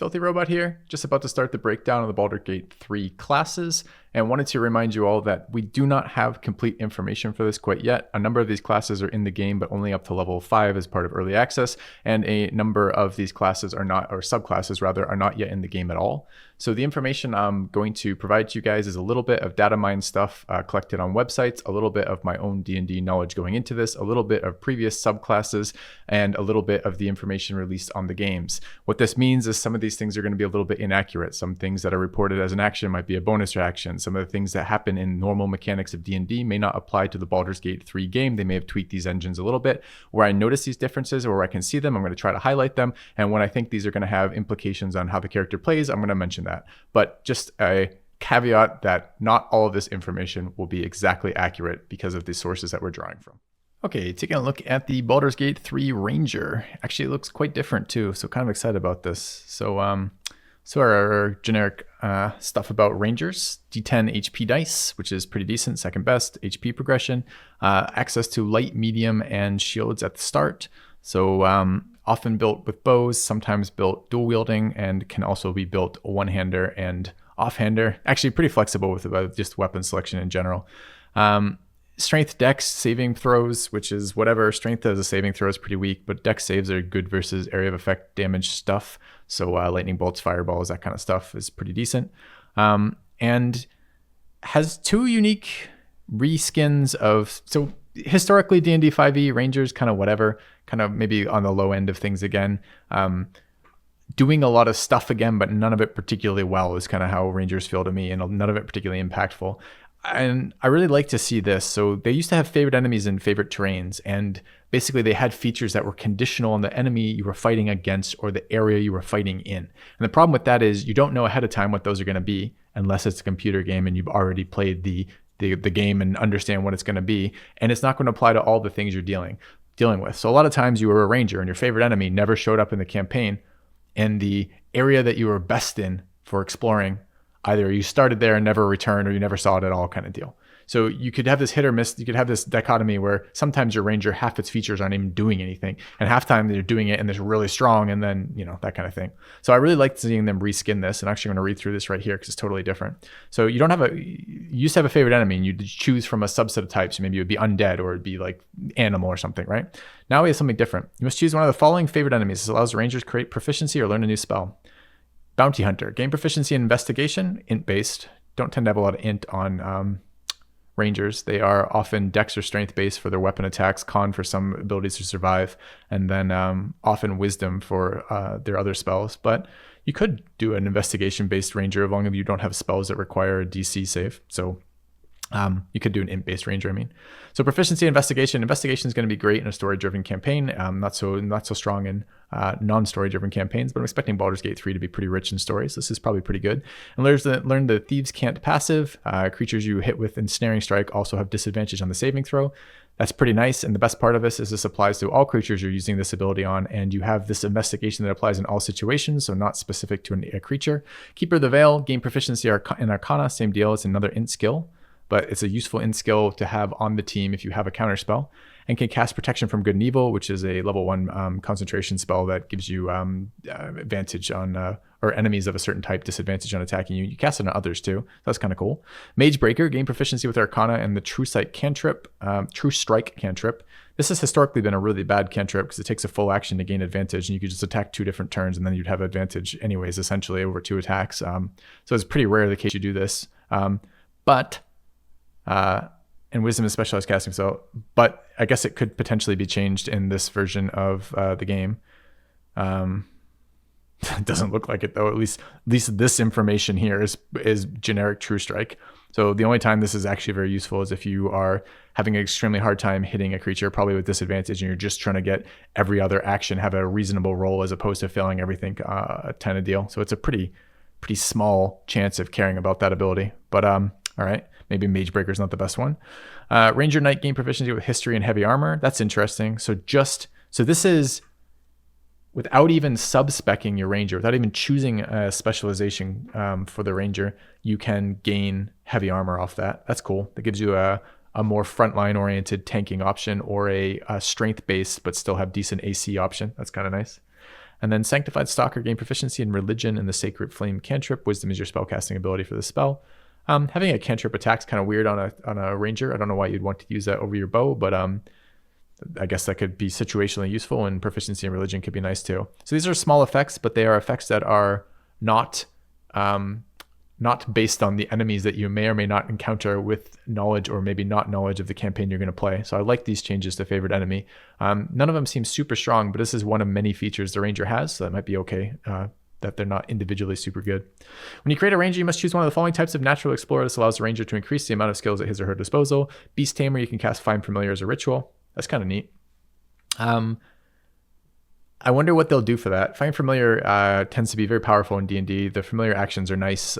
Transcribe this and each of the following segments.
FilthyRobot here, just about to start the breakdown of the Baldur Gate 3 classes, and wanted to remind you all that we do not have complete information for this quite yet. A number of these classes are in the game, but only up to level 5 as part of early access, and a number of these classes are not, or subclasses rather, are not yet in the game at all. So the information I'm going to provide to you guys is a little bit of data mine stuff collected on websites, a little bit of my own D&D knowledge going into this, a little bit of previous subclasses, and a little bit of the information released on the games. What this means is some of these things are going to be a little bit inaccurate. Some things that are reported as an action might be a bonus reaction. Some of the things that happen in normal mechanics of D&D may not apply to the Baldur's Gate 3 game. They may have tweaked these engines a little bit. Where I notice these differences or where I can see them, I'm going to try to highlight them. And when I think these are going to have implications on how the character plays, I'm going to mention that. But just a caveat that not all of this information will be exactly accurate because of the sources that we're drawing from. Okay, taking a look at the Baldur's Gate 3 Ranger. Actually, it looks quite different too, so kind of excited about this. So our generic stuff about Rangers: D10 HP dice, which is pretty decent, second best, HP progression, access to light, medium, and shields at the start. So often built with bows, sometimes built dual wielding, and can also be built one-hander and off-hander. Actually pretty flexible with just weapon selection in general. Strength, dex, saving throws, which is whatever. Strength as a saving throw is pretty weak, but dex saves are good versus area of effect damage stuff. So lightning bolts, fireballs, that kind of stuff is pretty decent. And has two unique reskins of, so historically D&D 5e, Rangers, kind of whatever, kind of maybe on the low end of things again. Doing a lot of stuff again, but none of it particularly well is kind of how Rangers feel to me, and none of it particularly impactful. And I really like to see this. So they used to have favorite enemies and favorite terrains, and basically they had features that were conditional on the enemy you were fighting against or the area you were fighting in. And the problem with that is you don't know ahead of time what those are going to be unless it's a computer game and you've already played the game and understand what it's going to be. And it's not going to apply to all the things you're dealing with. So a lot of times you were a ranger and your favorite enemy never showed up in the campaign, and the area that you were best in for exploring, either you started there and never returned, or you never saw it at all, kind of deal. So you could have this hit or miss. You could have this dichotomy where sometimes your ranger, half its features aren't even doing anything, and half time they're doing it and they're really strong, and then, you know, that kind of thing. So I really liked seeing them reskin this, and actually I'm going to read through this right here because it's totally different. So you used to have a favorite enemy and you'd choose from a subset of types. Maybe it would be undead, or it'd be like animal or something, right? Now we have something different. You must choose one of the following favorite enemies. This allows the rangers to create proficiency or learn a new spell. Bounty Hunter, gain proficiency in investigation, int based. Don't tend to have a lot of int on Rangers. They are often dex or strength based for their weapon attacks, con for some abilities to survive, and then often wisdom for their other spells. But you could do an investigation based ranger as long as you don't have spells that require a DC save. So you could do an int-based ranger, I mean. So proficiency investigation. Investigation is going to be great in a story-driven campaign. Not so strong in non-story-driven campaigns, but I'm expecting Baldur's Gate 3 to be pretty rich in stories. This is probably pretty good. And learn the Thieves' Cant passive. Creatures you hit with Ensnaring Strike also have disadvantage on the saving throw. That's pretty nice. And the best part of this is this applies to all creatures you're using this ability on, and you have this investigation that applies in all situations, so not specific to a creature. Keeper of the Veil, gain proficiency in Arcana, same deal. It's another int skill, but it's a useful int skill to have on the team if you have a counter spell, and can cast Protection from Good and Evil, which is a level 1 concentration spell that gives you advantage on, or enemies of a certain type disadvantage on attacking you. You cast it on others too. That's kind of cool. Mage Breaker, gain proficiency with Arcana and the True Strike cantrip. This has historically been a really bad cantrip because it takes a full action to gain advantage, and you could just attack 2 different turns and then you'd have advantage anyways, essentially over 2 attacks. So it's pretty rare the case you do this. And Wisdom is specialized casting, but I guess it could potentially be changed in this version of the game. It doesn't look like it though. At least this information here is generic True Strike. So the only time this is actually very useful is if you are having an extremely hard time hitting a creature, probably with disadvantage, and you're just trying to get every other action have a reasonable roll as opposed to failing everything kind of deal. So it's a pretty small chance of caring about that ability. But all right. Maybe Mage Breaker is not the best one. Ranger Knight, gain proficiency with History and Heavy Armor. That's interesting. So this is without even sub-speccing your Ranger, without even choosing a specialization for the Ranger, you can gain Heavy Armor off that. That's cool. That gives you a more frontline oriented tanking option, or a strength based but still have decent AC option. That's kind of nice. And then Sanctified Stalker gain proficiency in Religion and the Sacred Flame cantrip. Wisdom is your spellcasting ability for the spell. Having a cantrip attack's kind of weird on a ranger. I don't know why you'd want to use that over your bow, but I guess that could be situationally useful, and proficiency in Religion could be nice too. So these are small effects, but they are effects that are not based on the enemies that you may or may not encounter with knowledge or maybe not knowledge of the campaign you're going to play. So I like these changes to favorite enemy. None of them seem super strong, but this is one of many features the ranger has, so that might be okay, that they're not individually super good. When you create a ranger, you must choose one of the following types of natural explorer. This allows the ranger to increase the amount of skills at his or her disposal. Beast Tamer, you can cast Find Familiar as a ritual. That's kind of neat. I wonder what they'll do for that. Find Familiar tends to be very powerful in D&D. The familiar actions are nice,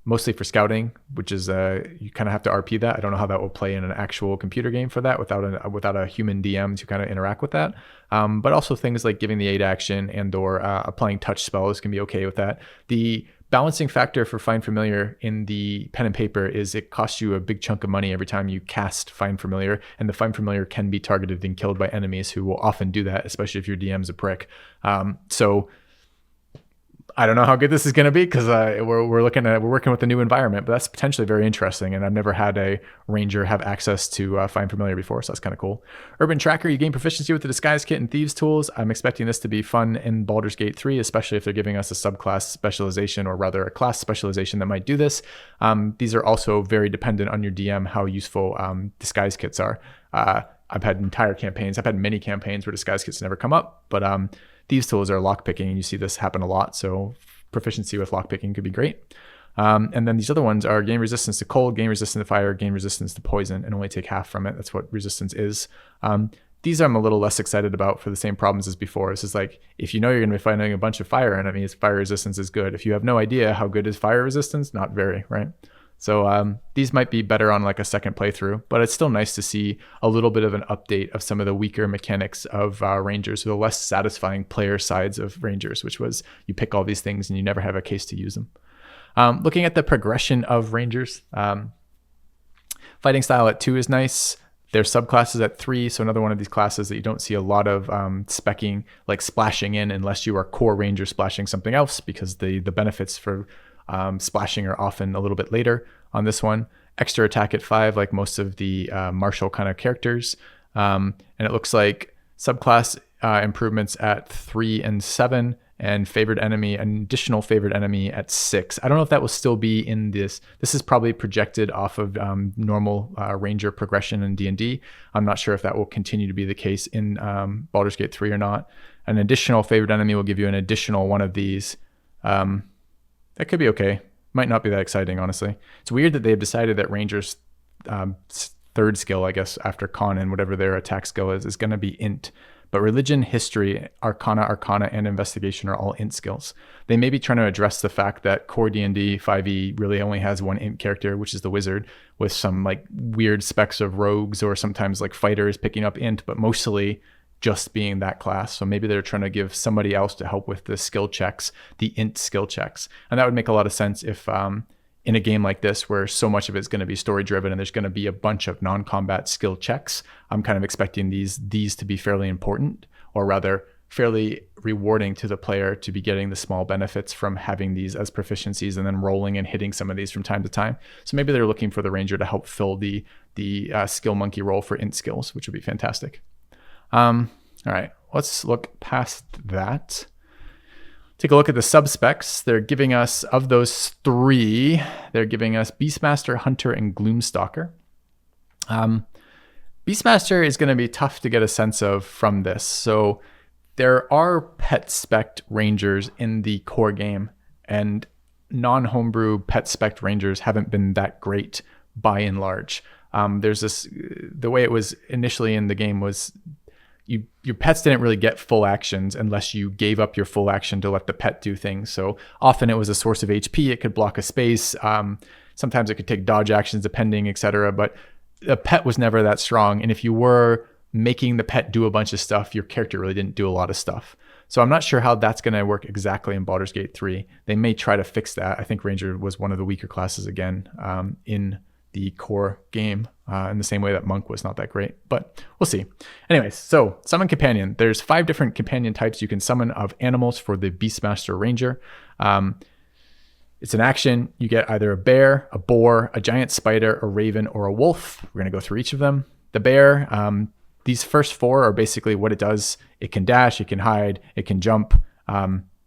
mostly for scouting, which is you kind of have to RP that. I don't know how that will play in an actual computer game for that without a human DM to kind of interact with that. But also things like giving the aid action and or applying touch spells can be okay with that. The balancing factor for Find Familiar in the pen and paper is it costs you a big chunk of money every time you cast Find Familiar, and the Find Familiar can be targeted and killed by enemies who will often do that, especially if your DM's a prick. So I don't know how good this is going to be because we're working with a new environment, but that's potentially very interesting. And I've never had a ranger have access to Find Familiar before, so that's kind of cool. Urban Tracker, you gain proficiency with the Disguise Kit and Thieves Tools. I'm expecting this to be fun in Baldur's Gate 3, especially if they're giving us a subclass specialization, or rather a class specialization that might do this. These are also very dependent on your DM how useful Disguise Kits are. I've had many campaigns where Disguise Kits never come up, but Thieves Tools are lockpicking, and you see this happen a lot. So proficiency with lockpicking could be great. And then these other ones are gain resistance to cold, gain resistance to fire, gain resistance to poison, and only take half from it. That's what resistance is. These I'm a little less excited about for the same problems as before. This is like, if you know you're going to be fighting a bunch of fire enemies, fire resistance is good. If you have no idea how good is fire resistance, not very, right? So these might be better on like a second playthrough, but it's still nice to see a little bit of an update of some of the weaker mechanics of Rangers, or the less satisfying player sides of Rangers, which was you pick all these things and you never have a case to use them. Looking at the progression of Rangers, fighting style at 2 is nice. There's subclasses at 3, so another one of these classes that you don't see a lot of specking, like splashing in, unless you are core Ranger splashing something else, because the benefits for splashing are often a little bit later on this one. Extra attack at 5, like most of the martial kind of characters. And it looks like subclass improvements at 3 and 7, and an additional favored enemy at 6. I don't know if that will still be in this. This is probably projected off of normal Ranger progression in D&D. I'm not sure if that will continue to be the case in Baldur's Gate 3 or not. An additional favored enemy will give you an additional one of these. That could be okay. Might not be that exciting, honestly. It's weird that they've decided that Ranger's third skill, I guess, after Con and whatever their attack skill is going to be Int. But Religion, History, Arcana, and Investigation are all Int skills. They may be trying to address the fact that core D&D 5e really only has one Int character, which is the Wizard, with some like weird specs of rogues or sometimes like fighters picking up Int, but mostly just being that class. So maybe they're trying to give somebody else to help with the skill checks, the Int skill checks. And that would make a lot of sense if in a game like this, where so much of it's going to be story driven and there's going to be a bunch of non-combat skill checks, I'm kind of expecting these to be fairly important, or rather fairly rewarding to the player to be getting the small benefits from having these as proficiencies and then rolling and hitting some of these from time to time. So maybe they're looking for the Ranger to help fill the skill monkey role for Int skills, which would be fantastic. All right, let's look past that. Take a look at the sub-specs. They're giving us, of those 3, they're giving us Beastmaster, Hunter, and Gloomstalker. Beastmaster is going to be tough to get a sense of from this. So there are pet-spec'd Rangers in the core game, and non-homebrew pet-spec'd Rangers haven't been that great by and large. The way it was initially in the game was your pets didn't really get full actions unless you gave up your full action to let the pet do things. So often it was a source of HP. It could block a space. Sometimes it could take dodge actions depending, etc. But the pet was never that strong. And if you were making the pet do a bunch of stuff, your character really didn't do a lot of stuff. So I'm not sure how that's going to work exactly in Baldur's Gate 3. They may try to fix that. I think Ranger was one of the weaker classes again in the core game in the same way that Monk was not that great, but we'll see. Anyways, so summon companion. There's 5 different companion types you can summon of animals for the Beastmaster Ranger. It's an action. You get either a bear, a boar, a giant spider, a raven, or a wolf. We're going to go through each of them. The bear, these first 4 are basically what it does. It can dash, it can hide, it can jump.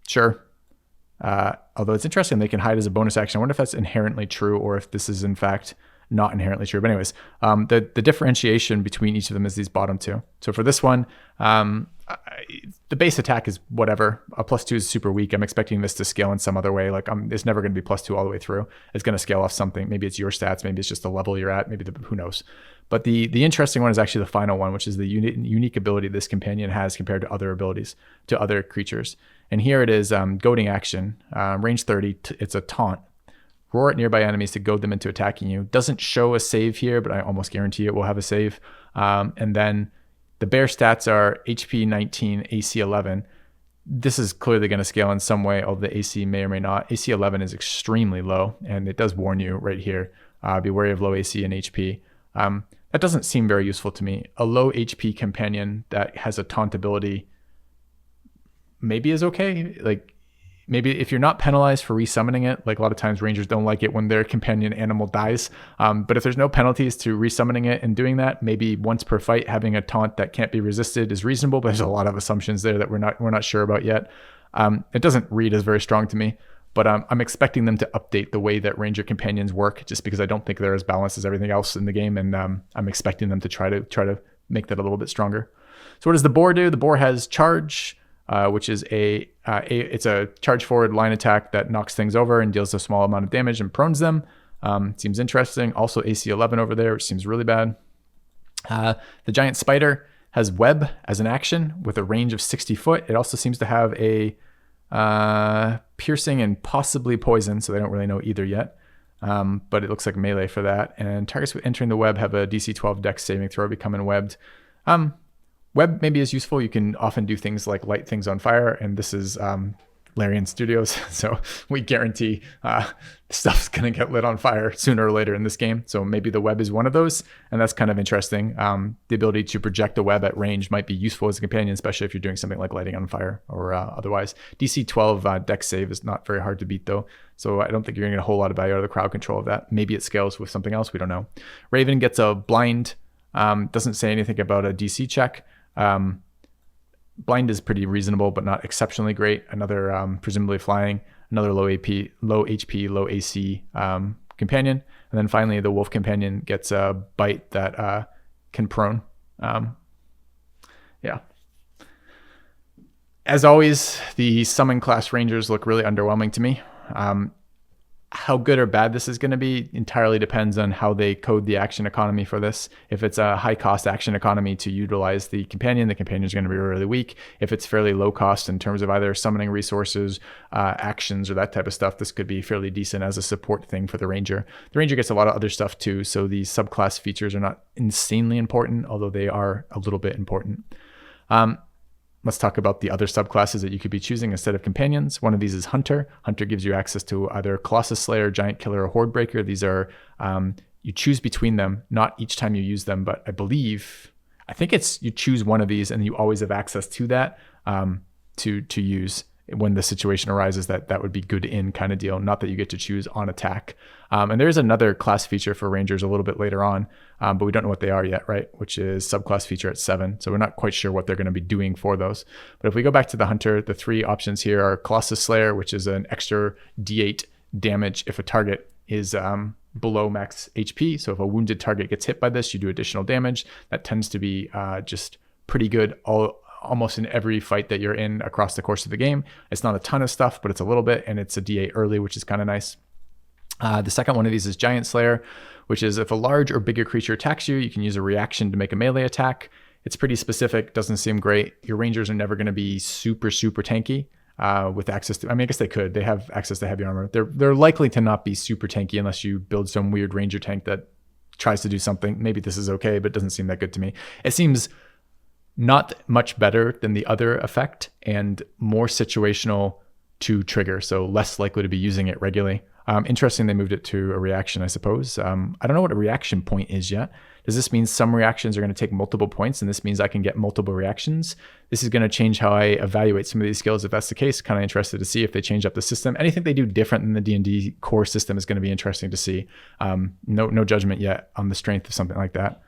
Sure. Although it's interesting, they can hide as a bonus action. I wonder if that's inherently true or if this is in fact not inherently true. But anyways, the differentiation between each of them is these bottom 2. So for this one, the base attack is whatever. A +2 is super weak. I'm expecting this to scale in some other way. Like it's never going to be +2 all the way through. It's going to scale off something. Maybe it's your stats. Maybe it's just the level you're at. Maybe who knows. But the interesting one is actually the final one, which is the unique ability this companion has compared to other abilities, to other creatures. And here it is, goading action, range 30. It's a taunt. Roar at nearby enemies to goad them into attacking you. Doesn't show a save here, but I almost guarantee it will have a save. And then the bear stats are HP 19, AC 11. This is clearly going to scale in some way, although the AC may or may not. AC 11 is extremely low, and it does warn you right here. Be wary of low AC and HP. That doesn't seem very useful to me. A low HP companion that has a taunt ability maybe is okay. Like maybe if you're not penalized for resummoning it, like a lot of times rangers don't like it when their companion animal dies. But if there's no penalties to resummoning it and doing that, maybe once per fight having a taunt that can't be resisted is reasonable. But there's a lot of assumptions there that we're not sure about yet. It doesn't read as very strong to me. But I'm expecting them to update the way that Ranger companions work, just because I don't think they're as balanced as everything else in the game, and I'm expecting them to try to make that a little bit stronger. So what does the boar do? The boar has charge, which is it's a charge forward line attack that knocks things over and deals a small amount of damage and prones them. Seems interesting. Also AC 11 over there, which seems really bad. The giant spider has web as an action with a range of 60 foot. It also seems to have a piercing and possibly poison, so they don't really know either yet. But it looks like melee for that. And targets with entering the web have a DC 12 dex saving throw, becoming webbed. Web maybe is useful. You can often do things like light things on fire, and this is Larian Studios, so we guarantee stuff's going to get lit on fire sooner or later in this game. So maybe the web is one of those, and that's kind of interesting. The ability to project the web at range might be useful as a companion, especially if you're doing something like lighting on fire or otherwise. DC 12 dex save is not very hard to beat though, so I don't think you're going to get a whole lot of value out of the crowd control of that. Maybe it scales with something else, we don't know. Raven gets a blind, doesn't say anything about a DC check. Blind is pretty reasonable, but not exceptionally great. Another presumably flying, another low HP, low AC companion. And then finally, the wolf companion gets a bite that can prone. Yeah. As always, the summon class rangers look really underwhelming to me. How good or bad this is going to be entirely depends on how they code the action economy for this. If it's a high cost action economy to utilize the companion is going to be really weak. If it's fairly low cost in terms of either summoning resources, actions, or that type of stuff, this could be fairly decent as a support thing for the ranger. The ranger gets a lot of other stuff too, so these subclass features are not insanely important, although they are a little bit important. Let's talk about the other subclasses that you could be choosing instead of companions. One of these is Hunter. Hunter gives you access to either Colossus Slayer, Giant Killer, or Horde Breaker. These are, you choose between them, not each time you use them, but I think it's you choose one of these and you always have access to that to use when the situation arises that would be good in kind of deal, not that you get to choose on attack. And there's another class feature for Rangers a little bit later on, but we don't know what they are yet, right? Which is subclass feature at 7. So we're not quite sure what they're going to be doing for those. But if we go back to the Hunter, the 3 options here are Colossus Slayer, which is an extra D8 damage if a target is below max HP. So if a wounded target gets hit by this, you do additional damage. That tends to be just pretty good almost in every fight that you're in across the course of the game. It's not a ton of stuff, but it's a little bit, and it's a D8 early, which is kind of nice. The second one of these is Giant Slayer, which is if a large or bigger creature attacks you, you can use a reaction to make a melee attack. It's pretty specific, doesn't seem great. Your rangers are never going to be super tanky with access to, I mean, I guess they could. They have access to heavy armor. They're likely to not be super tanky unless you build some weird ranger tank that tries to do something. Maybe this is okay, but it doesn't seem that good to me. It seems not much better than the other effect and more situational to trigger, so less likely to be using it regularly. Interesting they moved it to a reaction, I suppose. I don't know what a reaction point is yet. Does this mean some reactions are going to take multiple points and this means I can get multiple reactions? This is going to change how I evaluate some of these skills if that's the case. Kind of interested to see if they change up the system. Anything they do different than the D&D core system is going to be interesting to see. No judgment yet on the strength of something like that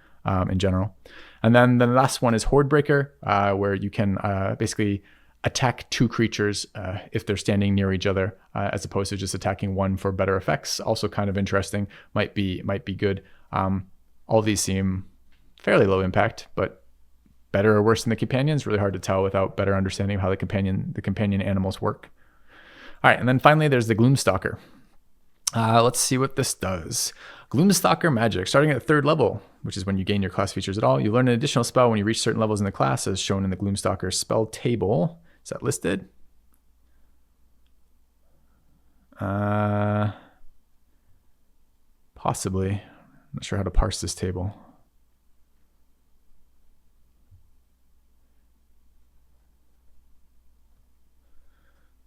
in general. And then the last one is Horde Breaker, where you can basically attack two creatures if they're standing near each other, as opposed to just attacking one for better effects. Also kind of interesting, might be good. All these seem fairly low impact, but better or worse than the companions. Really hard to tell without better understanding how the companion animals work. All right, and then finally there's the Gloomstalker. Let's see what this does. Gloomstalker magic, starting at the 3rd level, which is when you gain your class features at all. You learn an additional spell when you reach certain levels in the class, as shown in the Gloomstalker spell table. Is that listed? Possibly. I'm not sure how to parse this table.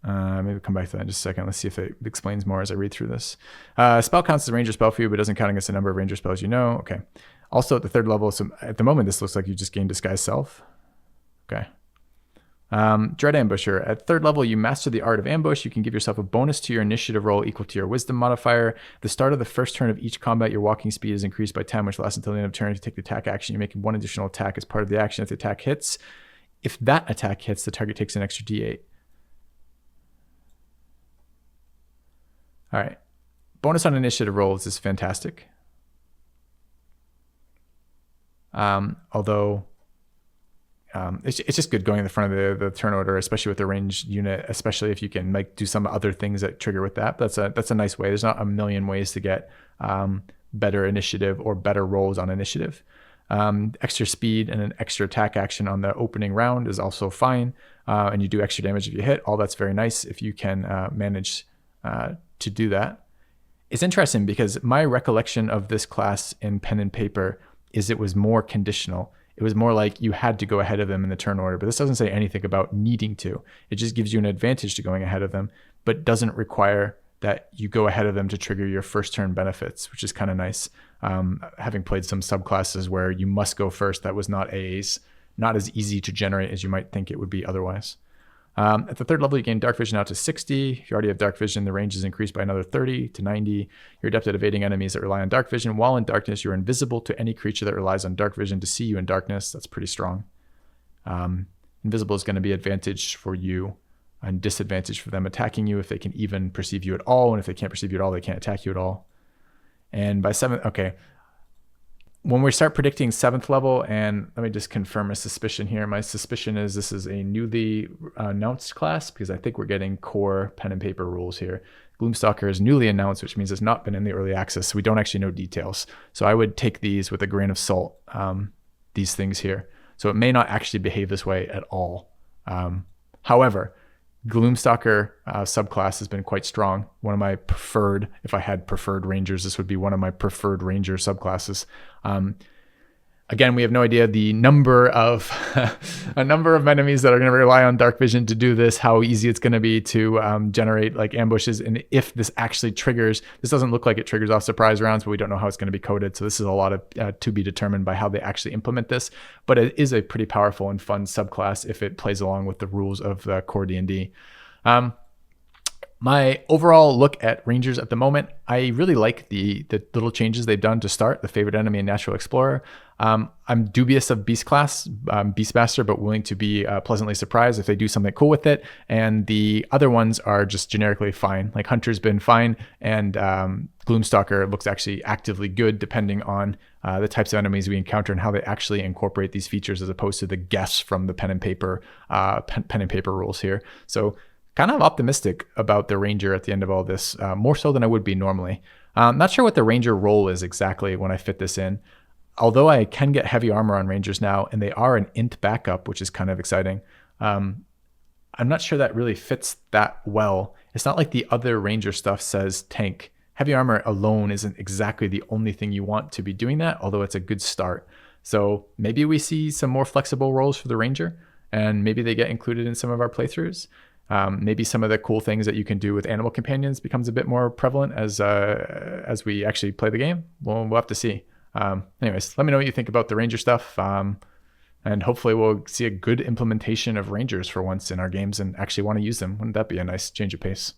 Maybe we'll come back to that in just a second. Let's see if it explains more as I read through this. Spell counts as a ranger spell for you, but doesn't count against the number of ranger spells you know. Okay. Also at the 3rd level, so at the moment, this looks like you just gained Disguise Self. Okay. Dread Ambusher. At 3rd level, you master the art of ambush. You can give yourself a bonus to your initiative roll equal to your wisdom modifier. At the start of the first turn of each combat, your walking speed is increased by 10, which lasts until the end of turn. If you take the attack action, you make one additional attack as part of the action. If the attack hits, if that attack hits, the target takes an extra d8. All right. Bonus on initiative rolls is fantastic. Although it's just good going in the front of the turn order, especially with the ranged unit, especially if you can like do some other things that trigger with that. But that's a nice way. There's not a million ways to get better initiative or better rolls on initiative. Extra speed and an extra attack action on the opening round is also fine. And you do extra damage if you hit. All that's very nice if you can manage to do that. It's interesting because my recollection of this class in pen and paper is it was more conditional. It was more like you had to go ahead of them in the turn order, but this doesn't say anything about needing to. It just gives you an advantage to going ahead of them, but doesn't require that you go ahead of them to trigger your first turn benefits, which is kind of nice. Having played some subclasses where you must go first, that was not as easy to generate as you might think it would be otherwise. At the 3rd level, you gain dark vision out to 60. If you already have dark vision, the range is increased by another 30 to 90. You're adept at evading enemies that rely on dark vision. While in darkness, you're invisible to any creature that relies on dark vision to see you in darkness. That's pretty strong. Invisible is going to be advantage for you and disadvantage for them attacking you if they can even perceive you at all. And if they can't perceive you at all, they can't attack you at all. And by 7th, okay. When we start predicting 7th level, and let me just confirm a suspicion here. My suspicion is this is a newly announced class because I think we're getting core pen and paper rules here. Gloomstalker is newly announced, which means it's not been in the early access, so we don't actually know details. So I would take these with a grain of salt, these things here. So it may not actually behave this way at all. However, Gloomstalker subclass has been quite strong. One of my preferred, if I had preferred rangers, this would be one of my preferred ranger subclasses. Again, we have no idea the number of a number of enemies that are going to rely on dark vision to do this, how easy it's going to be to generate like ambushes, and if this actually triggers. This doesn't look like it triggers off surprise rounds, but we don't know how it's going to be coded. So this is a lot of to be determined by how they actually implement this. But it is a pretty powerful and fun subclass if it plays along with the rules of the core D&D. My overall look at Rangers at the moment, I really like the little changes they've done to start, the favorite enemy and natural explorer. I'm dubious of Beast class, Beastmaster, but willing to be pleasantly surprised if they do something cool with it. And the other ones are just generically fine. Like Hunter's been fine, and Gloomstalker looks actually actively good depending on the types of enemies we encounter and how they actually incorporate these features as opposed to the guess from the pen and paper rules here. So kind of optimistic about the Ranger at the end of all this, more so than I would be normally. Not sure what the Ranger role is exactly when I fit this in. Although I can get heavy armor on Rangers now, and they are an int backup, which is kind of exciting. I'm not sure that really fits that well. It's not like the other Ranger stuff says tank. Heavy armor alone isn't exactly the only thing you want to be doing that, although it's a good start. So maybe we see some more flexible roles for the Ranger, and maybe they get included in some of our playthroughs. Maybe some of the cool things that you can do with animal companions becomes a bit more prevalent as we actually play the game. We'll have to see. Anyways, let me know what you think about the ranger stuff. And hopefully we'll see a good implementation of rangers for once in our games and actually want to use them. Wouldn't that be a nice change of pace?